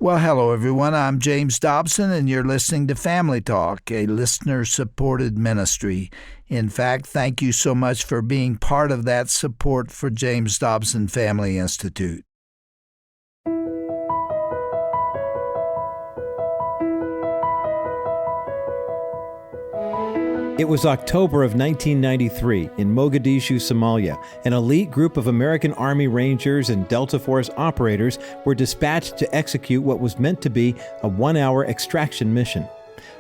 Well, hello, everyone. I'm James Dobson, and you're listening to Family Talk, a listener-supported ministry. In fact, thank you so much for being part of that support for James Dobson Family Institute. It was October of 1993 in Mogadishu, Somalia. An elite group of American Army Rangers and Delta Force operators were dispatched to execute what was meant to be a one-hour extraction mission.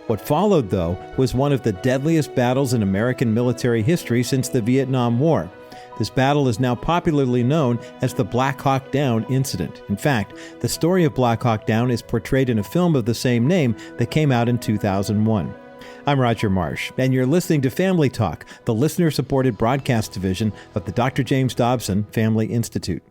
What followed, though, was one of the deadliest battles in American military history since the Vietnam War. This battle is now popularly known as the Black Hawk Down incident. In fact, the story of Black Hawk Down is portrayed in a film of the same name that came out in 2001. I'm Roger Marsh, and you're listening to Family Talk, the listener-supported broadcast division of the Dr. James Dobson Family Institute.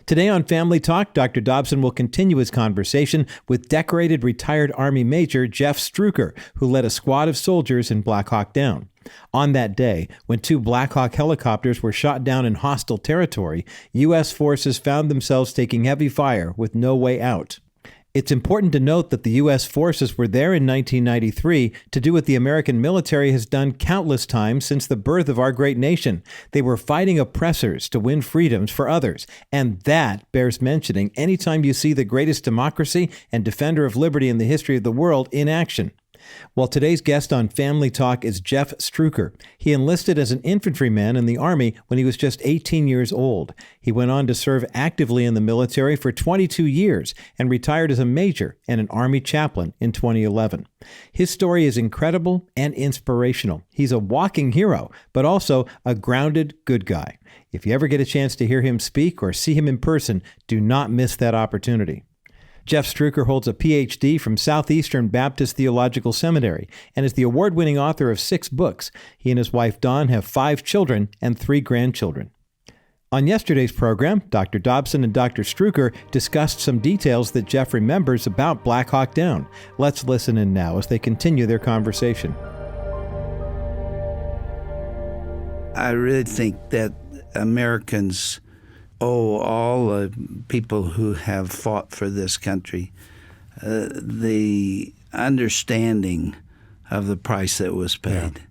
Today on Family Talk, Dr. Dobson will continue his conversation with decorated retired Army Major Jeff Struecker, who led a squad of soldiers in Black Hawk Down. On that day, when 2 Black Hawk helicopters were shot down in hostile territory, U.S. forces found themselves taking heavy fire with no way out. It's important to note that the U.S. forces were there in 1993 to do what the American military has done countless times since the birth of our great nation. They were fighting oppressors to win freedoms for others, and that bears mentioning anytime you see the greatest democracy and defender of liberty in the history of the world in action. Well, today's guest on Family Talk is Jeff Struecker. He enlisted as an infantryman in the Army when he was just 18 years old. He went on to serve actively in the military for 22 years and retired as a major and an Army chaplain in 2011. His story is incredible and inspirational. He's a walking hero, but also a grounded good guy. If you ever get a chance to hear him speak or see him in person, do not miss that opportunity. Jeff Struecker holds a Ph.D. from Southeastern Baptist Theological Seminary and is the award-winning author of 6 books. He and his wife, Dawn, have 5 children and 3 grandchildren. On yesterday's program, Dr. Dobson and Dr. Struecker discussed some details that Jeff remembers about Black Hawk Down. Let's listen in now as they continue their conversation. I really think that Americans all the people who have fought for this country, the understanding of the price that was paid.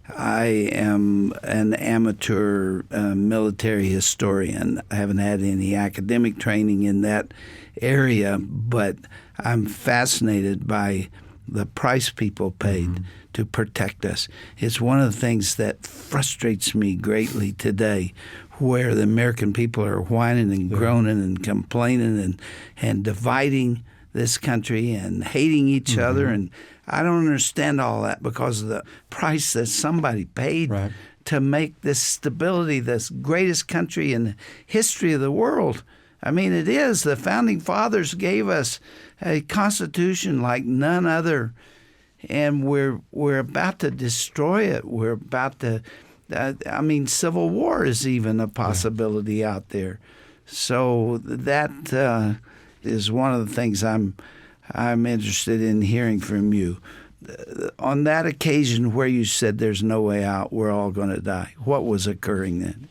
Yeah. I am an amateur military historian. I haven't had any academic training in that area, but I'm fascinated by the price people paid to protect us. It's one of the things that frustrates me greatly today, where the American people are whining and groaning and complaining and dividing this country and hating each other. And I don't understand all that because of the price that somebody paid to make this stability this greatest country in the history of the world. I mean, it is. The Founding Fathers gave us a Constitution like none other, and we're about to destroy it. We're about to civil war is even a possibility out there. So that is one of the things I'm interested in hearing from you. On that occasion where you said there's no way out, we're all going to die, what was occurring then?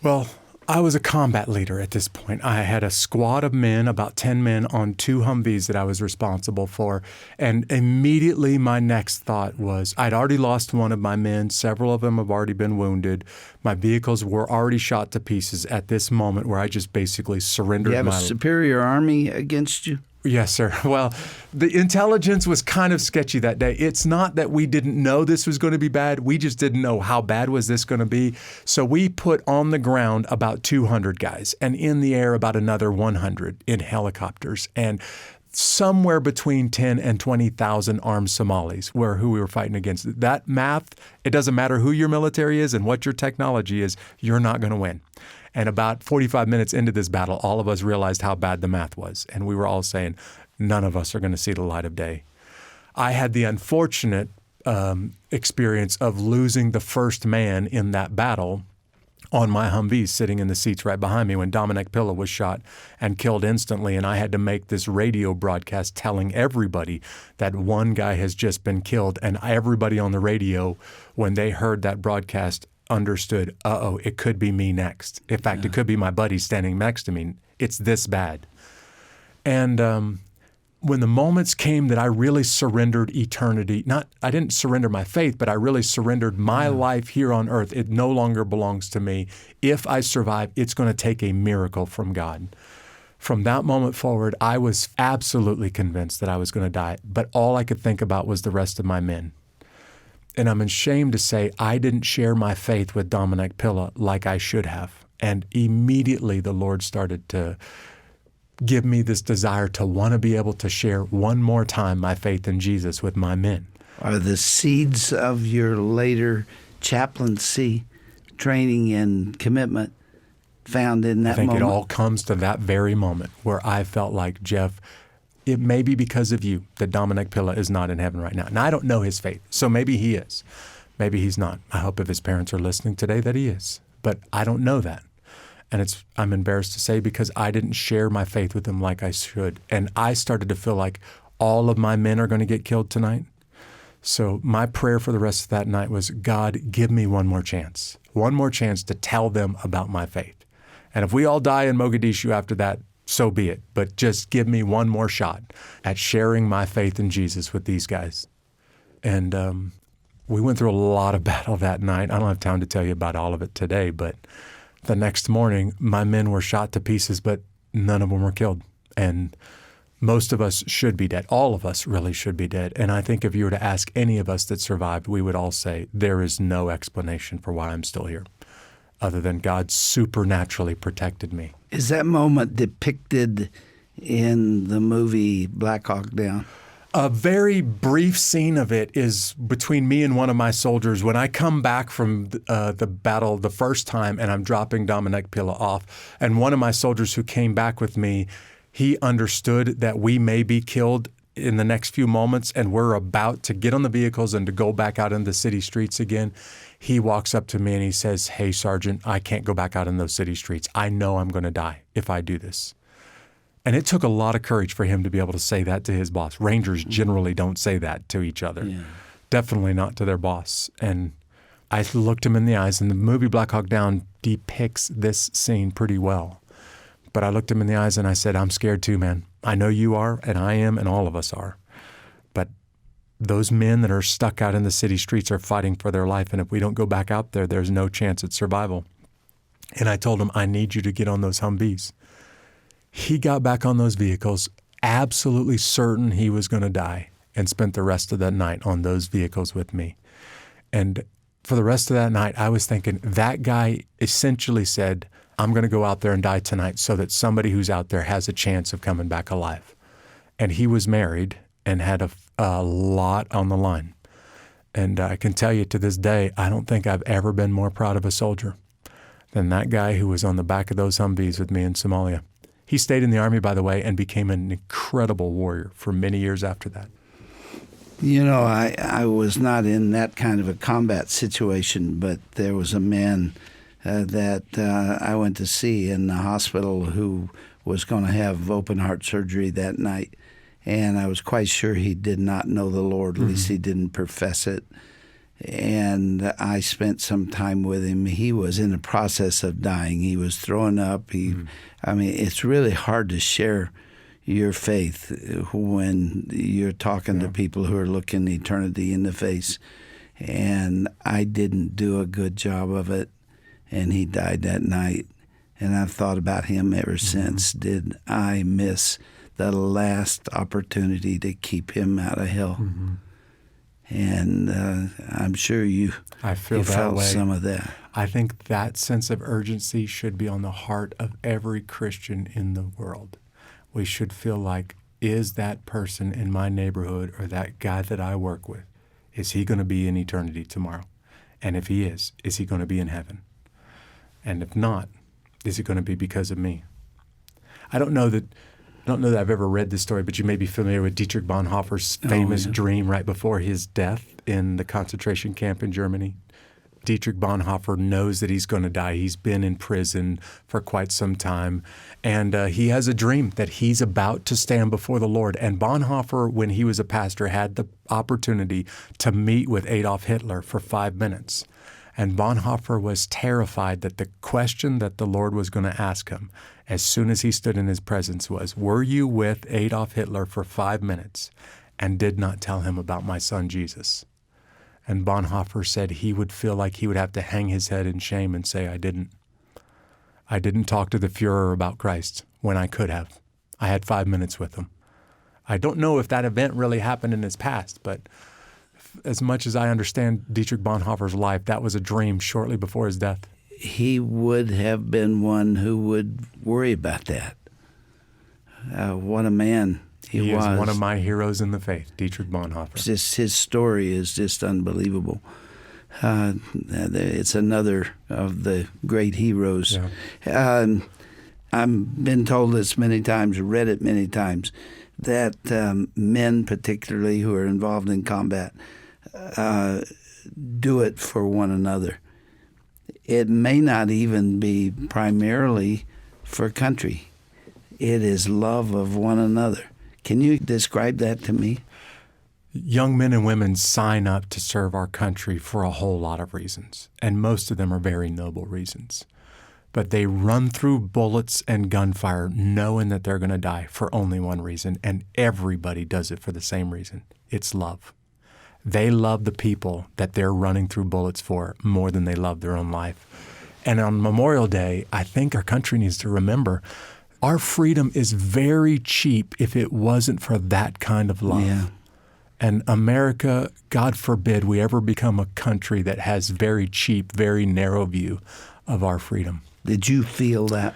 Well, I was a combat leader at this point. I had a squad of men, about 10 men, on 2 Humvees that I was responsible for. And immediately my next thought was, I'd already lost one of my men. Several of them have already been wounded. My vehicles were already shot to pieces at this moment where I just basically surrendered my... You have a superior army against you? Yes, sir. Well, the intelligence was kind of sketchy that day. It's not that we didn't know this was going to be bad. We just didn't know how bad was this going to be. So we put on the ground about 200 guys and in the air about another 100 in helicopters. And somewhere between 10 and 20,000 armed Somalis were who we were fighting against. That math, it doesn't matter who your military is and what your technology is, you're not going to win. And about 45 minutes into this battle, all of us realized how bad the math was. And we were all saying, none of us are going to see the light of day. I had the unfortunate experience of losing the first man in that battle on my Humvee sitting in the seats right behind me when Dominic Pilla was shot and killed instantly. And I had to make this radio broadcast telling everybody that one guy has just been killed. And everybody on the radio, when they heard that broadcast, understood, it could be me next. In fact, it could be my buddy standing next to me. It's this bad. And when the moments came that I really surrendered eternity, I didn't surrender my faith, but I really surrendered my life here on earth. It no longer belongs to me. If I survive, it's going to take a miracle from God. From that moment forward, I was absolutely convinced that I was going to die, but all I could think about was the rest of my men. And I'm ashamed to say I didn't share my faith with Dominic Pilla like I should have. And immediately the Lord started to give me this desire to want to be able to share one more time my faith in Jesus with my men. Are the seeds of your later chaplaincy training and commitment found in that moment? I think it all comes to that very moment where I felt like, Jeff, it may be because of you that Dominic Pilla is not in heaven right now. And I don't know his faith, so maybe he is. Maybe he's not. I hope if his parents are listening today that he is. But I don't know that. And I'm embarrassed to say because I didn't share my faith with him like I should. And I started to feel like all of my men are going to get killed tonight. So my prayer for the rest of that night was, God, give me one more chance to tell them about my faith. And if we all die in Mogadishu after that, so be it. But just give me one more shot at sharing my faith in Jesus with these guys. And we went through a lot of battle that night. I don't have time to tell you about all of it today, but the next morning, my men were shot to pieces, but none of them were killed. And most of us should be dead. All of us really should be dead. And I think if you were to ask any of us that survived, we would all say, there is no explanation for why I'm still here, other than God supernaturally protected me. Is that moment depicted in the movie Black Hawk Down? A very brief scene of it is between me and one of my soldiers. When I come back from the battle the first time and I'm dropping Dominic Pilla off, and one of my soldiers who came back with me, he understood that we may be killed in the next few moments and we're about to get on the vehicles and to go back out in the city streets again. He walks up to me and he says, "Hey, Sergeant, I can't go back out in those city streets. I know I'm going to die if I do this." And it took a lot of courage for him to be able to say that to his boss. Rangers generally don't say that to each other. Yeah. Definitely not to their boss. And I looked him in the eyes, and the movie Black Hawk Down depicts this scene pretty well. But I looked him in the eyes and I said, "I'm scared too, man. I know you are, and I am, and all of us are. But those men that are stuck out in the city streets are fighting for their life, and if we don't go back out there, there's no chance at survival." And I told him, "I need you to get on those Humvees." He got back on those vehicles, absolutely certain he was going to die, and spent the rest of that night on those vehicles with me. And for the rest of that night, I was thinking, that guy essentially said, "I'm going to go out there and die tonight so that somebody who's out there has a chance of coming back alive." And he was married and had a lot on the line. And I can tell you to this day, I don't think I've ever been more proud of a soldier than that guy who was on the back of those Humvees with me in Somalia. He stayed in the Army, by the way, and became an incredible warrior for many years after that. You know, I was not in that kind of a combat situation, but there was a man that I went to see in the hospital who was going to have open heart surgery that night. And I was quite sure he did not know the Lord, at least he didn't profess it. And I spent some time with him. He was in the process of dying. He was throwing up. I mean, it's really hard to share your faith when you're talking to people who are looking eternity in the face. And I didn't do a good job of it, and he died that night. And I've thought about him ever since. Did I miss the last opportunity to keep him out of hell? And I'm sure you felt some of that. I think that sense of urgency should be on the heart of every Christian in the world. We should feel like, is that person in my neighborhood or that guy that I work with, is he going to be in eternity tomorrow? And if he is he going to be in heaven? And if not, is it going to be because of me? I don't know that I've ever read this story, but you may be familiar with Dietrich Bonhoeffer's famous dream right before his death in the concentration camp in Germany. Dietrich Bonhoeffer knows that he's going to die. He's been in prison for quite some time, and he has a dream that he's about to stand before the Lord. And Bonhoeffer, when he was a pastor, had the opportunity to meet with Adolf Hitler for 5 minutes. And Bonhoeffer was terrified that the question that the Lord was going to ask him as soon as he stood in his presence was, "Were you with Adolf Hitler for 5 minutes and did not tell him about my son Jesus?" And Bonhoeffer said he would feel like he would have to hang his head in shame and say, I didn't talk to the Fuhrer about Christ when I could have. I had 5 minutes with him. I don't know if that event really happened in his past, but as much as I understand Dietrich Bonhoeffer's life, that was a dream shortly before his death. He would have been one who would worry about that. What a man he was. He is one of my heroes in the faith, Dietrich Bonhoeffer. Just his story is just unbelievable. It's another of the great heroes. Yeah. I've been told this many times, read it many times, that men particularly who are involved in combat do it for one another. It may not even be primarily for country. It is love of one another. Can you describe that to me? Young men and women sign up to serve our country for a whole lot of reasons, and most of them are very noble reasons. But they run through bullets and gunfire knowing that they're going to die for only one reason, and everybody does it for the same reason. It's love. They love the people that they're running through bullets for more than they love their own life. And on Memorial Day, I think our country needs to remember our freedom is very cheap if it wasn't for that kind of love. Yeah. And America, God forbid we ever become a country that has very cheap, very narrow view of our freedom. Did you feel that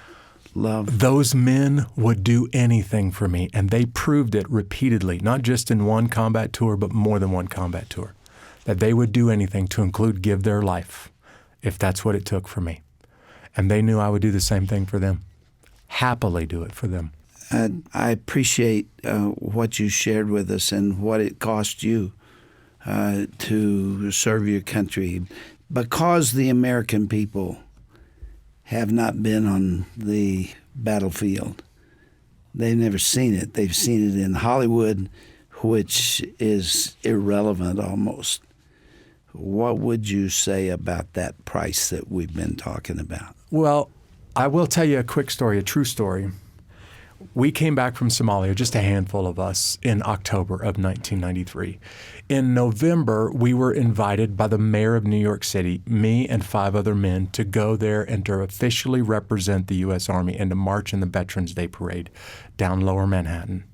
love? Those men would do anything for me, and they proved it repeatedly, not just in one combat tour, but more than one combat tour, that they would do anything to include give their life, if that's what it took for me. And they knew I would do the same thing for them, happily do it for them. I appreciate what you shared with us and what it cost you to serve your country. Because the American people have not been on the battlefield. They've never seen it. They've seen it in Hollywood, which is irrelevant almost. What would you say about that price that we've been talking about? Well, I will tell you a quick story, a true story. We came back from Somalia, just a handful of us, in October of 1993. In November, we were invited by the mayor of New York City, me and 5 other men, to go there and to officially represent the U.S. Army and to march in the Veterans Day Parade down Lower Manhattan.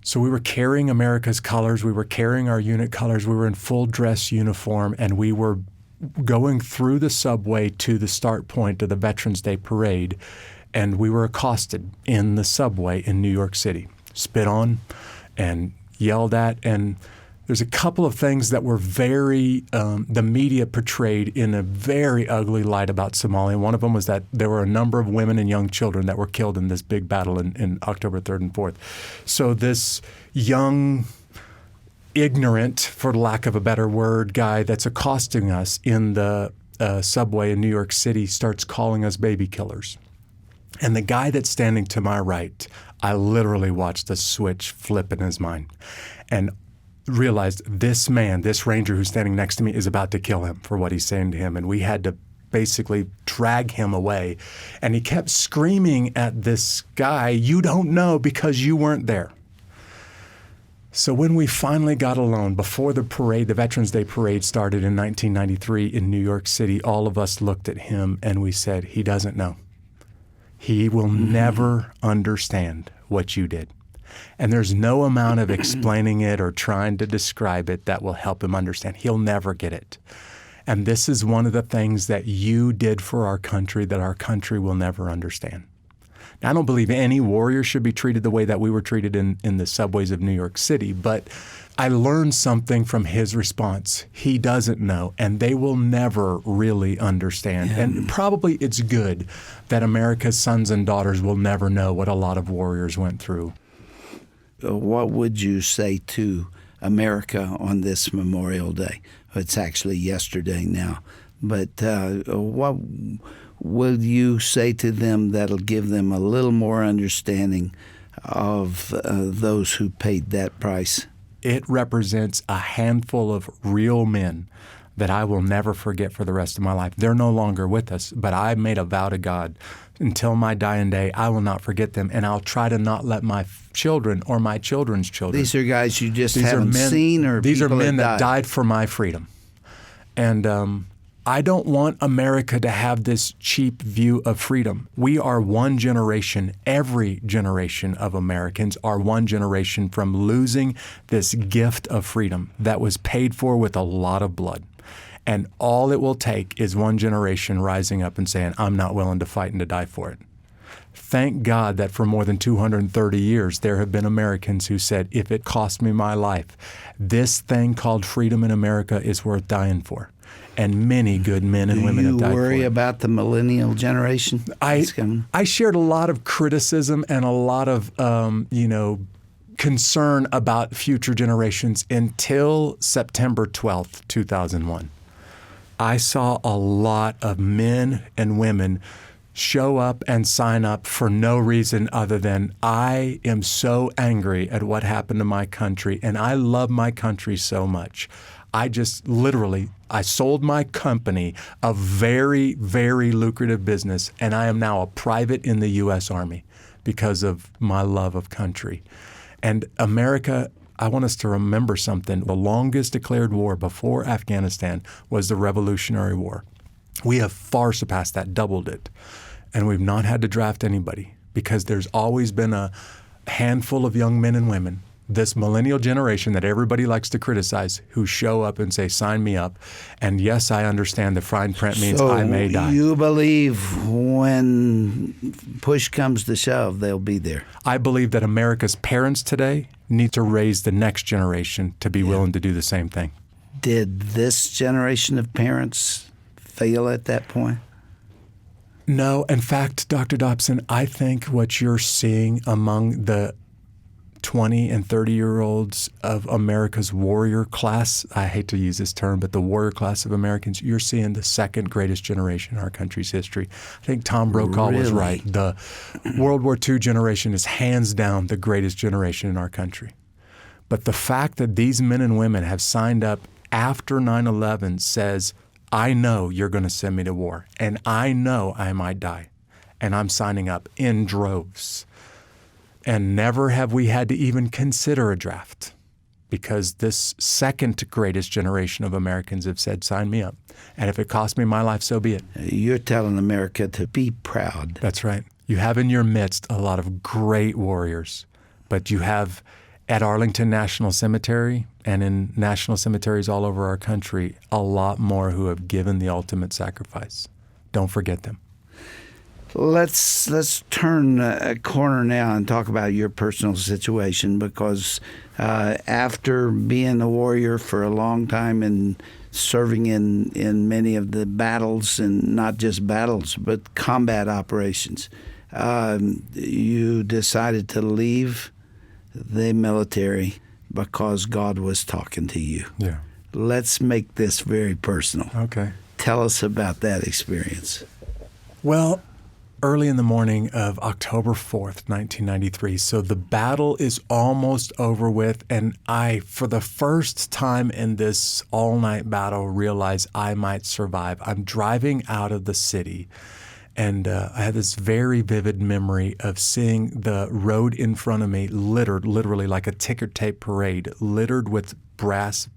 So we were carrying America's colors, we were carrying our unit colors, we were in full dress uniform, and we were going through the subway to the start point of the Veterans Day Parade. And we were accosted in the subway in New York City, spit on and yelled at. And there's a couple of things that were the media portrayed in a very ugly light about Somalia. One of them was that there were a number of women and young children that were killed in this big battle in October 3rd and 4th. So this young, ignorant, for lack of a better word, guy that's accosting us in the subway in New York City starts calling us baby killers. And the guy that's standing to my right, I literally watched a switch flip in his mind and realized this man, this ranger who's standing next to me is about to kill him for what he's saying to him. And we had to basically drag him away. And he kept screaming at this guy, "You don't know because you weren't there." So when we finally got alone, before the parade, the Veterans Day Parade started in 1993 in New York City, all of us looked at him and we said, he doesn't know. He will never understand what you did. And there's no amount of explaining it or trying to describe it that will help him understand. He'll never get it. And this is one of the things that you did for our country that our country will never understand. Now, I don't believe any warrior should be treated the way that we were treated in the subways of New York City, but I learned something from his response. He doesn't know, and they will never really understand. Yeah. And probably it's good that America's sons and daughters will never know what a lot of warriors went through. What would you say to America on this Memorial Day? It's actually yesterday now. But what will you say to them that'll give them a little more understanding of those who paid that price? It represents a handful of real men that I will never forget for the rest of my life. They're no longer with us, but I made a vow to God, until my dying day, I will not forget them, and I'll try to not let my children or my children's children. These are guys you just haven't seen, or these are men that died died for my freedom. And I don't want America to have this cheap view of freedom. We are one generation, every generation of Americans are one generation from losing this gift of freedom that was paid for with a lot of blood. And all it will take is one generation rising up and saying, I'm not willing to fight and to die for it. Thank God that for more than 230 years, there have been Americans who said, if it cost me my life, this thing called freedom in America is worth dying for. And many good men and women have died for it. Do you worry about the millennial generation? I shared a lot of criticism and a lot of, concern about future generations until September 12th, 2001. I saw a lot of men and women show up and sign up for no reason other than I am so angry at what happened to my country, and I love my country so much. I just literally, I sold my company, a very, very lucrative business, and I am now a private in the U.S. Army because of my love of country. And America, I want us to remember something. The longest declared war before Afghanistan was the Revolutionary War. We have far surpassed that, doubled it. And we've not had to draft anybody because there's always been a handful of young men and women, this millennial generation that everybody likes to criticize, who show up and say, sign me up. And yes, I understand the fine print means I may die. You believe when push comes to shove, they'll be there? I believe that America's parents today need to raise the next generation to be willing to do the same thing. Did this generation of parents fail at that point? No. In fact, Dr. Dobson, I think what you're seeing among the 20 and 30-year-olds of America's warrior class, I hate to use this term, but the warrior class of Americans, you're seeing the second greatest generation in our country's history. I think Tom Brokaw was right. The World War II generation is hands down the greatest generation in our country. But the fact that these men and women have signed up after 9/11 says, I know you're going to send me to war, and I know I might die, and I'm signing up in droves. And never have we had to even consider a draft because this second greatest generation of Americans have said, sign me up. And if it costs me my life, so be it. You're telling America to be proud. That's right. You have in your midst a lot of great warriors, but you have at Arlington National Cemetery and in national cemeteries all over our country, a lot more who have given the ultimate sacrifice. Don't forget them. Let's turn a corner now and talk about your personal situation, because after being a warrior for a long time and serving in many of the battles, and not just battles, but combat operations, you decided to leave the military because God was talking to you. Yeah. Let's make this very personal. Okay. Tell us about that experience. Well, early in the morning of October 4th, 1993. So the battle is almost over with, and I, for the first time in this all-night battle, realized I might survive. I'm driving out of the city, and I had this very vivid memory of seeing the road in front of me littered, literally like a ticker tape parade, littered with brass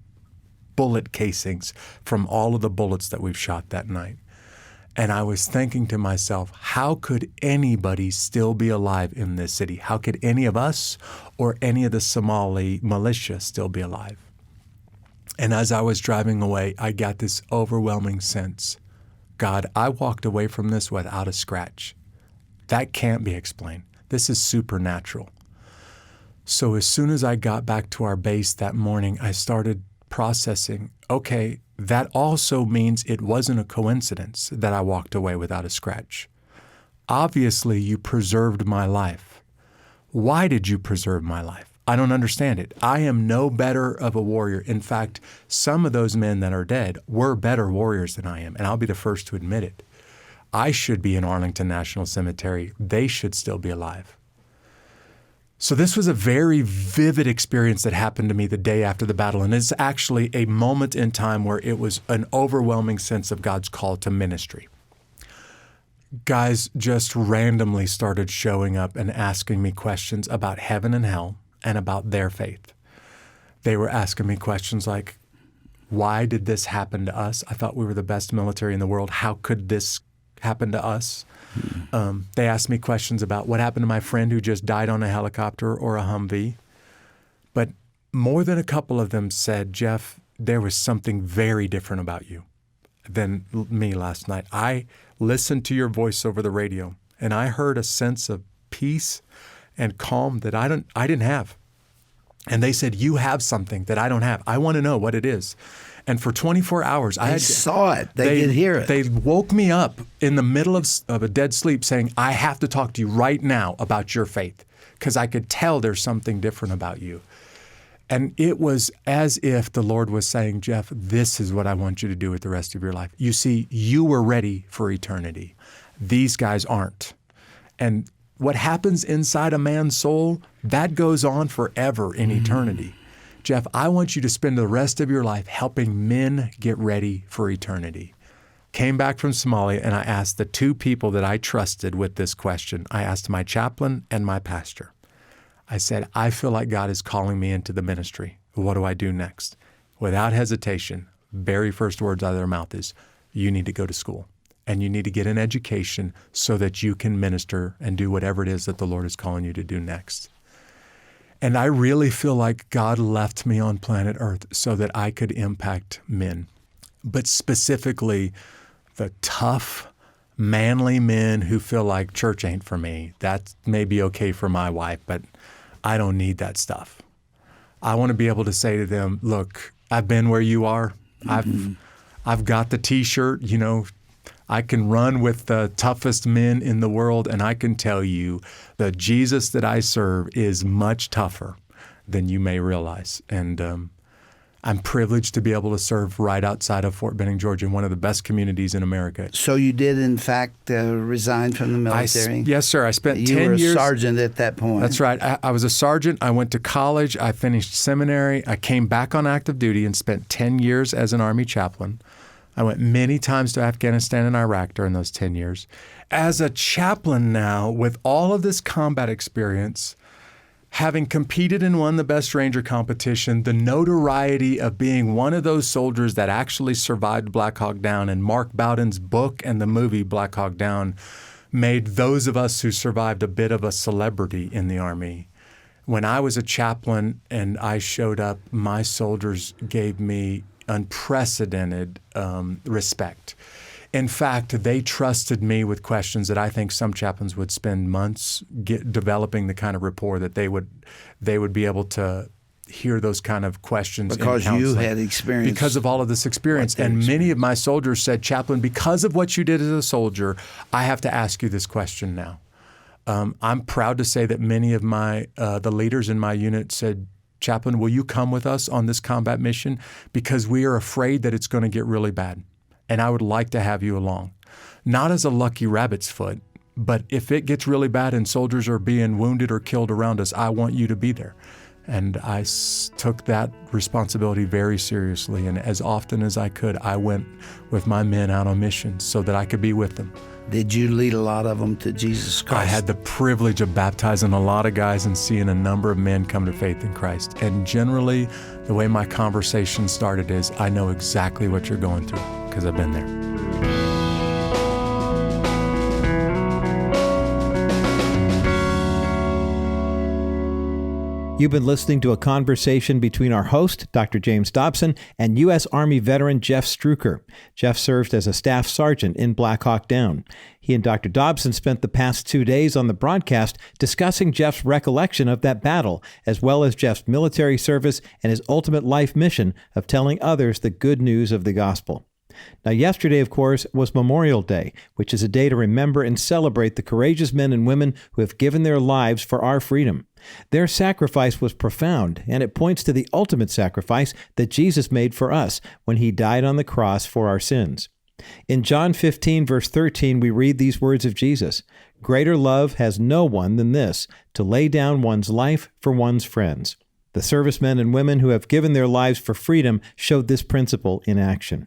bullet casings from all of the bullets that we've shot that night. And I was thinking to myself, how could anybody still be alive in this city? How could any of us or any of the Somali militia still be alive? And as I was driving away, I got this overwhelming sense, God, I walked away from this without a scratch. That can't be explained. This is supernatural. So as soon as I got back to our base that morning, I started processing, okay, that also means it wasn't a coincidence that I walked away without a scratch. Obviously, you preserved my life. Why did you preserve my life? I don't understand it. I am no better of a warrior. In fact, some of those men that are dead were better warriors than I am, and I'll be the first to admit it. I should be in Arlington National Cemetery. They should still be alive. So this was a very vivid experience that happened to me the day after the battle. And it's actually a moment in time where it was an overwhelming sense of God's call to ministry. Guys just randomly started showing up and asking me questions about heaven and hell and about their faith. They were asking me questions like, why did this happen to us? I thought we were the best military in the world. How could this happen to us? They asked me questions about what happened to my friend who just died on a helicopter or a Humvee. But more than a couple of them said, Jeff, there was something very different about you than me last night. I listened to your voice over the radio, and I heard a sense of peace and calm that I didn't have. And they said, you have something that I don't have. I want to know what it is. And for 24 hours, I saw it. They could hear it. They woke me up in the middle of a dead sleep saying, I have to talk to you right now about your faith, because I could tell there's something different about you. And it was as if the Lord was saying, Jeff, this is what I want you to do with the rest of your life. You see, you were ready for eternity. These guys aren't. And what happens inside a man's soul, that goes on forever in eternity. Jeff, I want you to spend the rest of your life helping men get ready for eternity. Came back from Somalia, and I asked the two people that I trusted with this question. I asked my chaplain and my pastor. I said, I feel like God is calling me into the ministry. What do I do next? Without hesitation, very first words out of their mouth is, you need to go to school, and you need to get an education so that you can minister and do whatever it is that the Lord is calling you to do next. And I really feel like God left me on planet Earth so that I could impact men, but specifically the tough, manly men who feel like church ain't for me. That may be okay for my wife, but I don't need that stuff. I want to be able to say to them, look, I've been where you are. I've got the T-shirt, I can run with the toughest men in the world, and I can tell you the Jesus that I serve is much tougher than you may realize. And I'm privileged to be able to serve right outside of Fort Benning, Georgia, one of the best communities in America. So you did, in fact, resign from the military? Yes, sir. I spent 10 years. You were a sergeant at that point. That's right. I was a sergeant. I went to college. I finished seminary. I came back on active duty and spent 10 years as an Army chaplain. I went many times to Afghanistan and Iraq during those 10 years. As a chaplain now, with all of this combat experience, having competed and won the Best Ranger competition, the notoriety of being one of those soldiers that actually survived Black Hawk Down, and Mark Bowden's book and the movie Black Hawk Down made those of us who survived a bit of a celebrity in the Army. When I was a chaplain and I showed up, my soldiers gave me unprecedented respect. In fact, they trusted me with questions that I think some chaplains would spend months developing the kind of rapport that they would be able to hear those kind of questions. Because you had experience. Because of all of this experience. And many of my soldiers said, Chaplain, because of what you did as a soldier, I have to ask you this question now. I'm proud to say that many of the leaders in my unit said, Chaplain, will you come with us on this combat mission? Because we are afraid that it's going to get really bad. And I would like to have you along. Not as a lucky rabbit's foot, but if it gets really bad and soldiers are being wounded or killed around us, I want you to be there. And I took that responsibility very seriously. And as often as I could, I went with my men out on missions so that I could be with them. Did you lead a lot of them to Jesus Christ? I had the privilege of baptizing a lot of guys and seeing a number of men come to faith in Christ. And generally, the way my conversation started is, I know exactly what you're going through because I've been there. You've been listening to a conversation between our host, Dr. James Dobson, and U.S. Army veteran Jeff Struecker. Jeff served as a staff sergeant in Black Hawk Down. He and Dr. Dobson spent the past 2 days on the broadcast discussing Jeff's recollection of that battle, as well as Jeff's military service and his ultimate life mission of telling others the good news of the gospel. Now, yesterday, of course, was Memorial Day, which is a day to remember and celebrate the courageous men and women who have given their lives for our freedom. Their sacrifice was profound, and it points to the ultimate sacrifice that Jesus made for us when he died on the cross for our sins. In John 15, verse 13, we read these words of Jesus, Greater love has no one than this, to lay down one's life for one's friends. The servicemen and women who have given their lives for freedom showed this principle in action.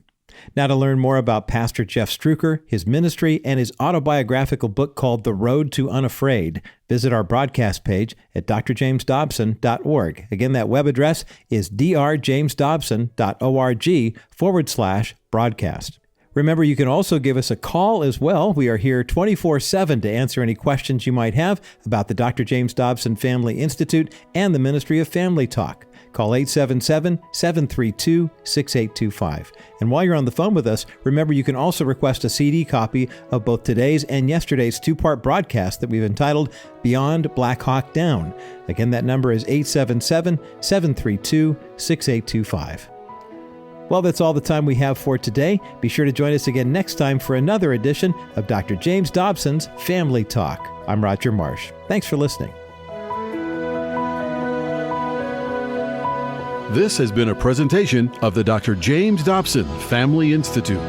Now, to learn more about Pastor Jeff Struecker, his ministry, and his autobiographical book called The Road to Unafraid, visit our broadcast page at drjamesdobson.org. Again, that web address is drjamesdobson.org/broadcast. Remember, you can also give us a call as well. We are here 24/7 to answer any questions you might have about the Dr. James Dobson Family Institute and the Ministry of Family Talk. Call 877-732-6825. And while you're on the phone with us, remember you can also request a CD copy of both today's and yesterday's two-part broadcast that we've entitled Beyond Black Hawk Down. Again, that number is 877-732-6825. Well, that's all the time we have for today. Be sure to join us again next time for another edition of Dr. James Dobson's Family Talk. I'm Roger Marsh. Thanks for listening. This has been a presentation of the Dr. James Dobson Family Institute.